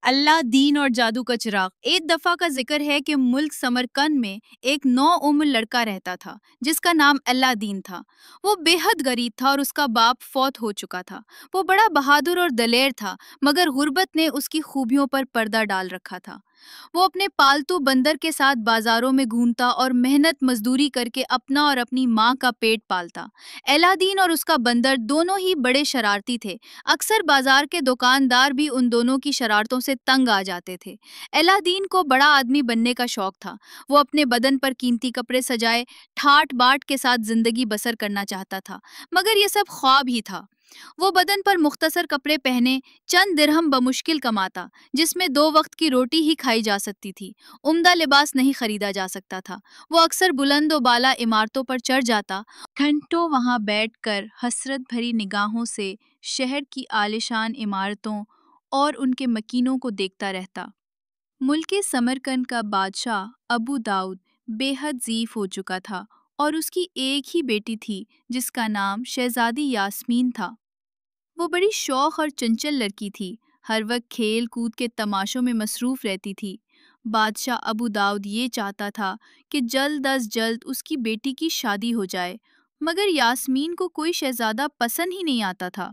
اللہ دین اور جادو کا چراغ۔ ایک دفعہ کا ذکر ہے کہ ملک سمرقند میں ایک 9 عمر لڑکا رہتا تھا جس کا نام اللہ دین تھا۔ وہ بے حد غریب تھا اور اس کا باپ فوت ہو چکا تھا۔ وہ بڑا بہادر اور دلیر تھا مگر غربت نے اس کی خوبیوں پر پردہ ڈال رکھا تھا۔ وہ اپنے پالتو بندر کے ساتھ بازاروں میں گھومتا اور محنت مزدوری کر کے اپنا اور اپنی ماں کا پیٹ پالتا۔ اللہ دین اور اس کا بندر دونوں ہی بڑے شرارتی تھے۔ اکثر بازار کے دکاندار بھی ان دونوں کی شرارتوں سے تنگ آ جاتے تھے۔ اللہ دین کو بڑا آدمی بننے کا شوق تھا۔ وہ اپنے بدن پر قیمتی کپڑے سجائے ٹھاٹ باٹ کے ساتھ زندگی بسر کرنا چاہتا تھا مگر یہ سب خواب ہی تھا۔ وہ بدن پر مختصر کپڑے پہنے چند درہم بمشکل کماتا جس میں 2 وقت کی روٹی ہی کھائی جا سکتی تھی۔ عمدہ لباس نہیں خریدا جا سکتا تھا۔ وہ اکثر بلند و بالا عمارتوں پر چڑھ جاتا، گھنٹوں وہاں بیٹھ کر حسرت بھری نگاہوں سے شہر کی عالیشان عمارتوں اور ان کے مکینوں کو دیکھتا رہتا۔ ملک سمرقند کا بادشاہ ابو داؤد بے حد ضعیف ہو چکا تھا اور اس کی ایک ہی بیٹی تھی جس کا نام شہزادی یاسمین تھا۔ وہ بڑی شوخ اور چنچل لڑکی تھی، ہر وقت کھیل کود کے تماشوں میں مصروف رہتی تھی۔ بادشاہ ابو داؤد یہ چاہتا تھا کہ جلد از جلد اس کی بیٹی کی شادی ہو جائے مگر یاسمین کو کوئی شہزادہ پسند ہی نہیں آتا تھا۔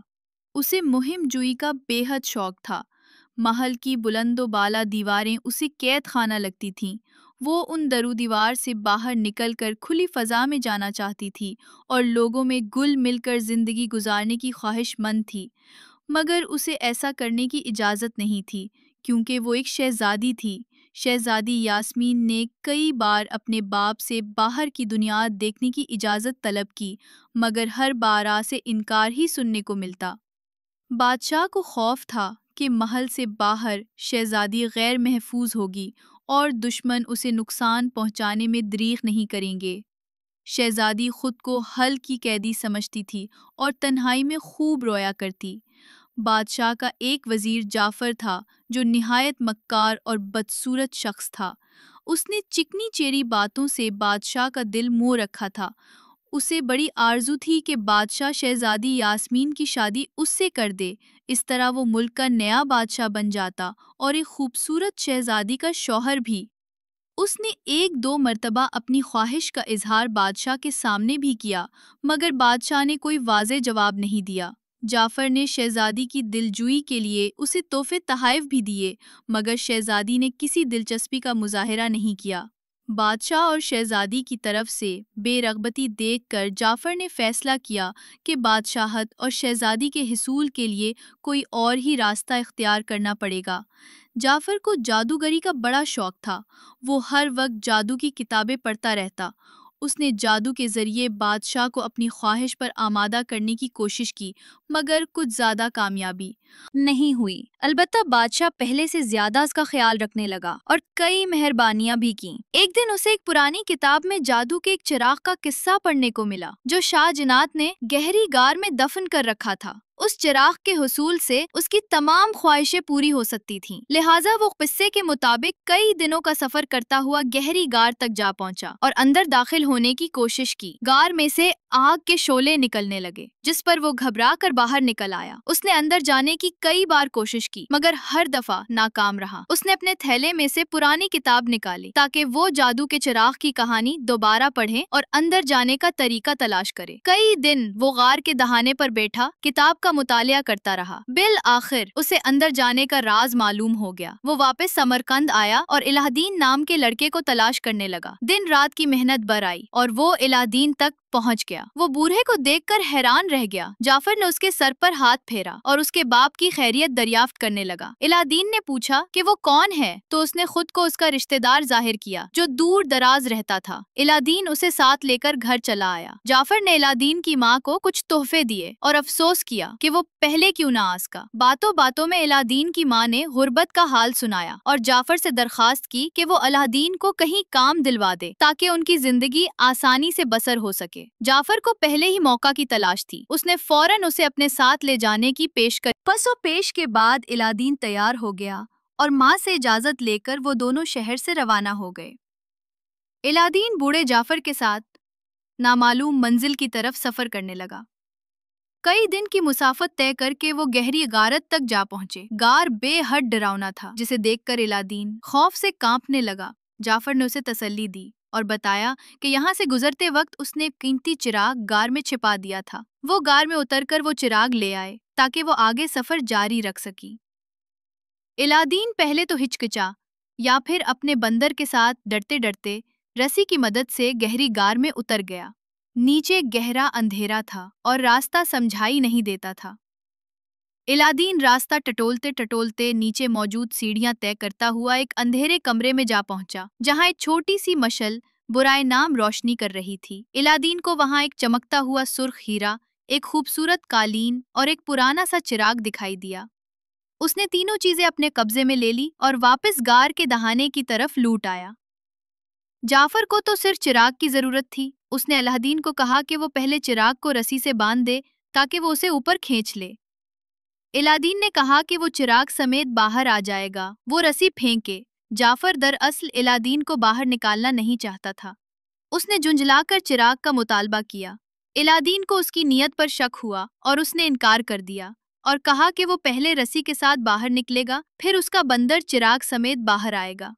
اسے مہم جوئی کا بے حد شوق تھا۔ محل کی بلند و بالا دیواریں اسے قید خانہ لگتی تھیں۔ وہ ان در و دیوار سے باہر نکل کر کھلی فضا میں جانا چاہتی تھی اور لوگوں میں گل مل کر زندگی گزارنے کی خواہش مند تھی مگر اسے ایسا کرنے کی اجازت نہیں تھی کیونکہ وہ ایک شہزادی تھی۔ شہزادی یاسمین نے کئی بار اپنے باپ سے باہر کی دنیا دیکھنے کی اجازت طلب کی مگر ہر بار سے انکار ہی سننے کو ملتا۔ بادشاہ کو خوف تھا کہ محل سے باہر شہزادی غیر محفوظ ہوگی اور دشمن اسے نقصان پہنچانے میں دریغ نہیں کریں گے۔ شہزادی خود کو حل کی قیدی سمجھتی تھی اور تنہائی میں خوب رویا کرتی۔ بادشاہ کا ایک وزیر جعفر تھا جو نہایت مکار اور بدصورت شخص تھا۔ اس نے چکنی چیری باتوں سے بادشاہ کا دل موہ رکھا تھا۔ اسے بڑی آرزو تھی کہ بادشاہ شہزادی یاسمین کی شادی اس سے کر دے، اس طرح وہ ملک کا نیا بادشاہ بن جاتا اور ایک خوبصورت شہزادی کا شوہر بھی۔ اس نے 1-2 مرتبہ اپنی خواہش کا اظہار بادشاہ کے سامنے بھی کیا مگر بادشاہ نے کوئی واضح جواب نہیں دیا۔ جعفر نے شہزادی کی دلجوئی کے لیے اسے تحفے تحائف بھی دیے مگر شہزادی نے کسی دلچسپی کا مظاہرہ نہیں کیا۔ بادشاہ اور شہزادی کی طرف سے بے رغبتی دیکھ کر جعفر نے فیصلہ کیا کہ بادشاہت اور شہزادی کے حصول کے لیے کوئی اور ہی راستہ اختیار کرنا پڑے گا۔ جعفر کو جادوگری کا بڑا شوق تھا۔ وہ ہر وقت جادو کی کتابیں پڑھتا رہتا۔ اس نے جادو کے ذریعے بادشاہ کو اپنی خواہش پر آمادہ کرنے کی کوشش کی مگر کچھ زیادہ کامیابی نہیں ہوئی۔ البتہ بادشاہ پہلے سے زیادہ اس کا خیال رکھنے لگا اور کئی مہربانیاں بھی کیں۔ ایک دن اسے ایک پرانی کتاب میں جادو کے ایک چراغ کا قصہ پڑھنے کو ملا جو شاہ جنات نے گہری غار میں دفن کر رکھا تھا۔ اس چراغ کے حصول سے اس کی تمام خواہشیں پوری ہو سکتی تھیں، لہٰذا وہ قصے کے مطابق کئی دنوں کا سفر کرتا ہوا گہری غار تک جا پہنچا اور اندر داخل ہونے کی کوشش کی۔ غار میں سے آگ کے شعلے نکلنے لگے جس پر وہ گھبرا کر باہر نکل آیا۔ اس نے اندر جانے کی کئی بار کوشش کی مگر ہر دفعہ ناکام رہا۔ اس نے اپنے تھیلے میں سے پرانی کتاب نکالی تاکہ وہ جادو کے چراغ کی کہانی دوبارہ پڑھے اور اندر جانے کا طریقہ تلاش کرے۔ کئی دن وہ غار کے دہانے پر بیٹھا کتاب کا مطالعہ کرتا رہا۔ بالآخر اسے اندر جانے کا راز معلوم ہو گیا۔ وہ واپس سمرقند آیا اور الہ دین نام کے لڑکے کو تلاش کرنے لگا۔ دن رات کی محنت بر آئی اور وہ الہ دین تک پہنچ گیا۔ وہ بوڑھے کو دیکھ کر حیران رہ گیا۔ جعفر نے اس کے سر پر ہاتھ پھیرا اور اس کے باپ کی خیریت دریافت کرنے لگا۔ الہ دین نے پوچھا کہ وہ کون ہے تو اس نے خود کو اس کا رشتہ دار ظاہر کیا جو دور دراز رہتا تھا۔ الہ دین اسے ساتھ لے کر گھر چلا آیا۔ جعفر نے الہ دین کی ماں کو کچھ تحفے دیے اور افسوس کیا کہ وہ پہلے کیوں نہ آ سکا۔ باتوں باتوں میں الہ دین کی ماں نے غربت کا حال سنایا اور جعفر سے درخواست کی کہ وہ الہ دین کو کہیں کام دلوا دے تاکہ ان کی زندگی آسانی سے بسر ہو سکے۔ جعفر کو پہلے ہی موقع کی تلاش تھی۔ اس نے فوراً اسے اپنے ساتھ لے جانے کی پیش کر پس و پیش کے بعد الہ دین تیار ہو گیا اور ماں سے اجازت لے کر وہ دونوں شہر سے روانہ ہو گئے۔ الہ دین بوڑھے جعفر کے ساتھ نامعلوم منزل کی طرف سفر کرنے لگا۔ کئی دن کی مسافت طے کر کے وہ گہری غارت تک جا پہنچے۔ غار بے حد ڈراؤنا تھا، جسے دیکھ کر الادین خوف سے کانپنے لگا۔ جعفر نے اسے تسلی دی اور بتایا کہ یہاں سے گزرتے وقت اس نے قیمتی چراغ غار میں چھپا دیا تھا۔ وہ غار میں اتر کر وہ چراغ لے آئے تاکہ وہ آگے سفر جاری رکھ سکی۔ الادین پہلے تو ہچکچا، یا پھر اپنے بندر کے ساتھ ڈرتے ڈرتے رسی کی مدد سے گہری غار میں اتر گیا۔ نیچے گہرا اندھیرا تھا اور راستہ سمجھائی نہیں دیتا تھا۔ الادین راستہ ٹٹولتے ٹٹولتے نیچے موجود سیڑھیاں طے کرتا ہوا ایک اندھیرے کمرے میں جا پہنچا، جہاں ایک چھوٹی سی مشل برائے نام روشنی کر رہی تھی۔ الادین کو وہاں ایک چمکتا ہوا سرخ ہیرا، ایک خوبصورت قالین اور ایک پرانا سا چراغ دکھائی دیا۔ اس نے تینوں چیزیں اپنے قبضے میں لے لی اور واپس غار کے دہانے کی طرف لوٹ آیا۔ جعفر کو تو صرف چراغ کی ضرورت تھی۔ اس نے الادین کو کہا کہ وہ پہلے چراغ کو رسی سے باندھ دے تاکہ وہ اسے اوپر کھینچ لے۔ الادین نے کہا کہ وہ چراغ سمیت باہر آ جائے گا۔ وہ رسی پھینکے۔ جعفر دراصل الادین کو باہر نکالنا نہیں چاہتا تھا۔ اس نے جھنجھلا کر چراغ کا مطالبہ کیا۔ الادین کو اس کی نیت پر شک ہوا اور اس نے انکار کر دیا اور کہا کہ وہ پہلے رسی کے ساتھ باہر نکلے گا، پھر اس کا بندر چراغ سمیت باہر آئے گا۔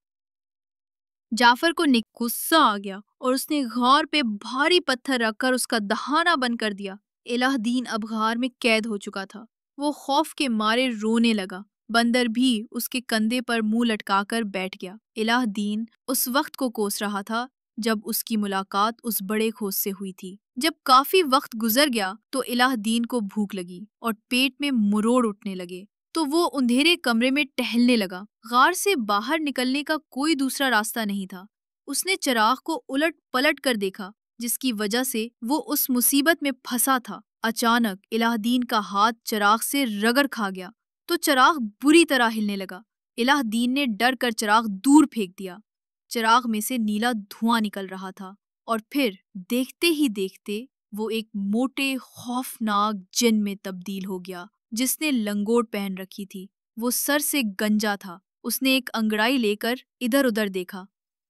جعفر کو غصہ آ گیا اور اس نے غار پہ بھاری پتھر رکھ کر اس کا دہانہ بند کر دیا۔ الادین اب غار میں قید ہو چکا تھا۔ وہ خوف کے مارے رونے لگا۔ بندر بھی اس کے کندھے پر منہ لٹکا کر بیٹھ گیا۔ الادین اس وقت کو کوس رہا تھا جب اس کی ملاقات اس بڑے کھوج سے ہوئی تھی۔ جب کافی وقت گزر گیا تو الادین کو بھوک لگی اور پیٹ میں مروڑ اٹھنے لگے، تو وہ اندھیرے کمرے میں ٹہلنے لگا۔ غار سے باہر نکلنے کا کوئی دوسرا راستہ نہیں تھا۔ اس نے چراغ کو الٹ پلٹ کر دیکھا، جس کی وجہ سے وہ اس مصیبت میں پھنسا تھا۔ اچانک الادین کا ہاتھ چراغ سے رگڑ کھا گیا تو چراغ بری طرح ہلنے لگا۔ الادین نے ڈر کر چراغ دور پھینک دیا۔ چراغ میں سے نیلا دھواں نکل رہا تھا اور پھر دیکھتے ہی دیکھتے وہ ایک موٹے خوفناک جن میں تبدیل ہو گیا، جس نے لنگوٹ پہن رکھی تھی۔ وہ سر سے گنجا تھا۔ اس نے ایک انگڑائی لے کر ادھر ادھر دیکھا۔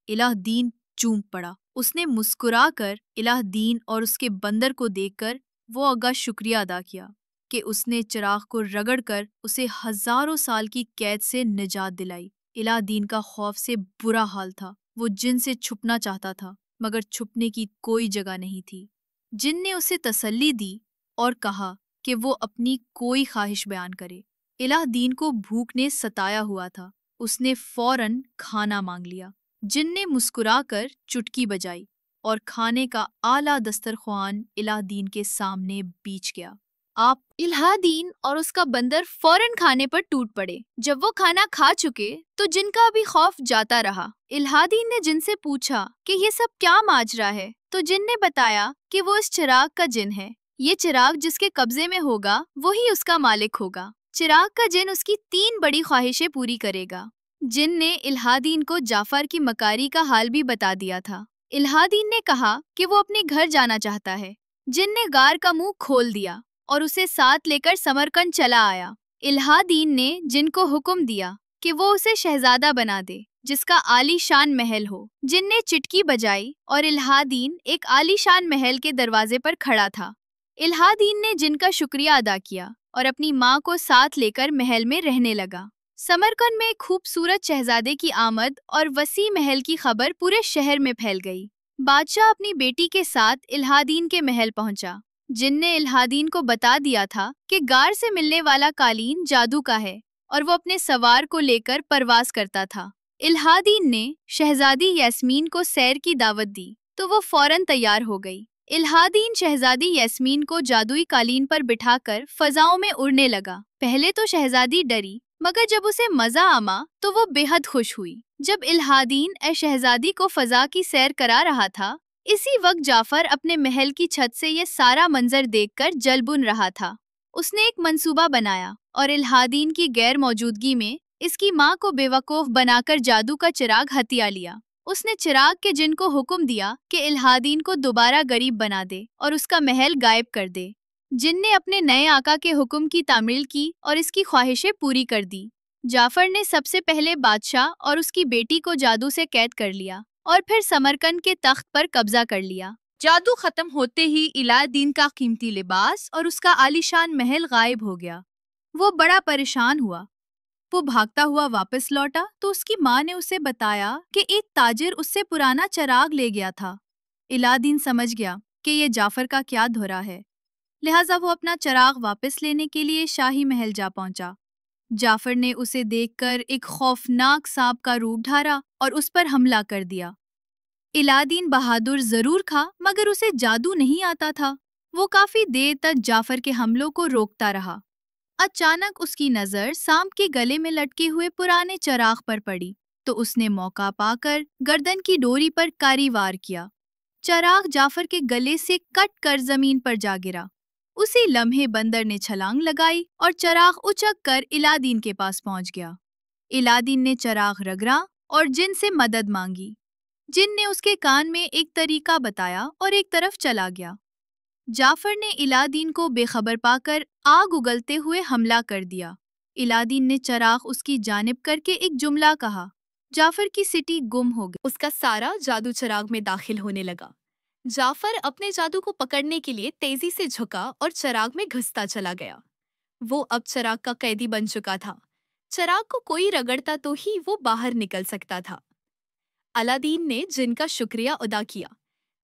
الادین چونک پڑا۔ اس نے مسکرا کر الادین اور اس کے بندر کو دیکھ کر وہ آگاہ شکریہ ادا کیا کہ اس نے چراغ کو رگڑ کر اسے ہزاروں سال کی قید سے نجات دلائی۔ الادین کا خوف سے برا حال تھا۔ وہ جن سے چھپنا چاہتا تھا مگر چھپنے کی کوئی جگہ نہیں تھی۔ جن نے اسے تسلی دی اور کہا کہ وہ اپنی کوئی خواہش بیان کرے۔ الادین کو بھوک نے ستایا ہوا تھا۔ اس نے فوراً کھانا مانگ لیا۔ جن نے مسکرا کر چٹکی بجائی اور کھانے کا اعلیٰ دسترخوان الادین کے سامنے بیچ گیا۔ آپ الادین اور اس کا بندر فوراً کھانے پر ٹوٹ پڑے۔ جب وہ کھانا کھا چکے تو جن کا بھی خوف جاتا رہا۔ الادین نے جن سے پوچھا کہ یہ سب کیا ماجرا ہے تو جن نے بتایا کہ وہ اس چراغ کا جن ہے۔ یہ چراغ جس کے قبضے میں ہوگا وہی اس کا مالک ہوگا۔ چراغ کا جن اس کی 3 بڑی خواہشیں پوری کرے گا۔ جن نے الادین کو جعفر کی مکاری کا حال بھی بتا دیا تھا۔ الادین نے کہا کہ وہ اپنے گھر جانا چاہتا ہے۔ جن نے غار کا منہ کھول دیا اور اسے ساتھ لے کر سمرقند چلا آیا۔ الادین نے جن کو حکم دیا کہ وہ اسے شہزادہ بنا دے جس کا عالی شان محل ہو۔ جن نے چٹکی بجائی اور الادین ایک عالی شان محل کے دروازے پر کھڑا تھا۔ الادین نے جن کا شکریہ ادا کیا اور اپنی ماں کو ساتھ لے کر محل میں رہنے لگا۔ سمرقند میں ایک خوبصورت شہزادے کی آمد اور وسیع محل کی خبر پورے شہر میں پھیل گئی۔ بادشاہ اپنی بیٹی کے ساتھ الادین کے محل پہنچا۔ جن نے الادین کو بتا دیا تھا کہ غار سے ملنے والا قالین جادو کا ہے اور وہ اپنے سوار کو لے کر پرواز کرتا تھا۔ الادین نے شہزادی یاسمین کو سیر کی دعوت دی تو وہ فوراً تیار ہو گئی۔ الادین شہزادی یاسمین کو جادوئی قالین پر بٹھا کر فضاؤں میں اڑنے لگا۔ پہلے تو شہزادی ڈری مگر جب اسے مزہ آما تو وہ بے حد خوش ہوئی۔ جب الادین اے شہزادی کو فضا کی سیر کرا رہا تھا، اسی وقت جعفر اپنے محل کی چھت سے یہ سارا منظر دیکھ کر جل بن رہا تھا۔ اس نے ایک منصوبہ بنایا اور الادین کی غیر موجودگی میں اس کی ماں کو بے وقوف بنا کر جادو کا چراغ ہتھیا لیا۔ اس نے چراغ کے جن کو حکم دیا کہ الادین کو دوبارہ غریب بنا دے اور اس کا محل غائب کر دے۔ جن نے اپنے نئے آقا کے حکم کی تعمیل کی اور اس کی خواہشیں پوری کر دی۔ جعفر نے سب سے پہلے بادشاہ اور اس کی بیٹی کو جادو سے قید کر لیا اور پھر سمرقند کے تخت پر قبضہ کر لیا۔ جادو ختم ہوتے ہی الادین کا قیمتی لباس اور اس کا عالیشان محل غائب ہو گیا۔ وہ بڑا پریشان ہوا۔ وہ بھاگتا ہوا واپس لوٹا تو اس کی ماں نے اسے بتایا کہ ایک تاجر اس سے پرانا چراغ لے گیا تھا۔ الادین سمجھ گیا کہ یہ جعفر کا کیا دھرا ہے، لہٰذا وہ اپنا چراغ واپس لینے کے لیے شاہی محل جا پہنچا۔ جعفر نے اسے دیکھ کر ایک خوفناک سانپ کا روپ دھارا اور اس پر حملہ کر دیا۔ الادین بہادر ضرور تھا مگر اسے جادو نہیں آتا تھا۔ وہ کافی دیر تک جعفر کے حملوں کو روکتا رہا۔ اچانک اس کی نظر سانپ کے گلے میں لٹکے ہوئے پرانے چراغ پر پڑی تو اس نے موقع پا کر گردن کی ڈوری پر کاری وار کیا۔ چراغ جعفر کے گلے سے کٹ کر زمین پر جا گرا۔ اسی لمحے بندر نے چھلانگ لگائی اور چراغ اچک کر الادین کے پاس پہنچ گیا۔ الادین نے چراغ رگڑا اور جن سے مدد مانگی۔ جن نے اس کے کان میں ایک طریقہ بتایا اور ایک طرف چلا گیا۔ جعفر نے الادین کو بے خبر پا کر آگ اگلتے ہوئے حملہ کر دیا۔ الادین نے چراغ اس کی جانب کر کے ایک جملہ کہا۔ جعفر کی سٹی گم ہو گئی۔ اس کا سارا جادو چراغ میں داخل ہونے لگا۔ جعفر اپنے جادو کو پکڑنے کے لیے تیزی سے جھکا اور چراغ میں گھستا چلا گیا۔ وہ اب چراغ کا قیدی بن چکا تھا۔ چراغ کو کوئی رگڑتا تو ہی وہ باہر نکل سکتا تھا۔ الادین نے جن کا شکریہ ادا کیا۔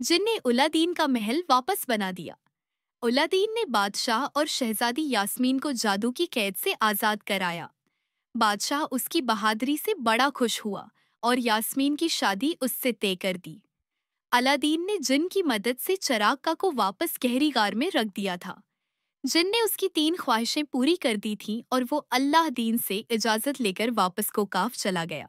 جن نے الادین کا محل واپس بنا دیا۔ الادین نے بادشاہ اور شہزادی یاسمین کو جادو کی قید سے آزاد کرایا۔ بادشاہ اس کی بہادری سے بڑا خوش ہوا اور یاسمین کی شادی اس سے طے کر دی۔ الادین نے جن کی مدد سے چراغ کا کو واپس گہری غار میں رکھ دیا تھا۔ جن نے اس کی 3 خواہشیں پوری کر دی تھیں اور وہ اللہ دین سے اجازت لے کر واپس کوکاف چلا گیا۔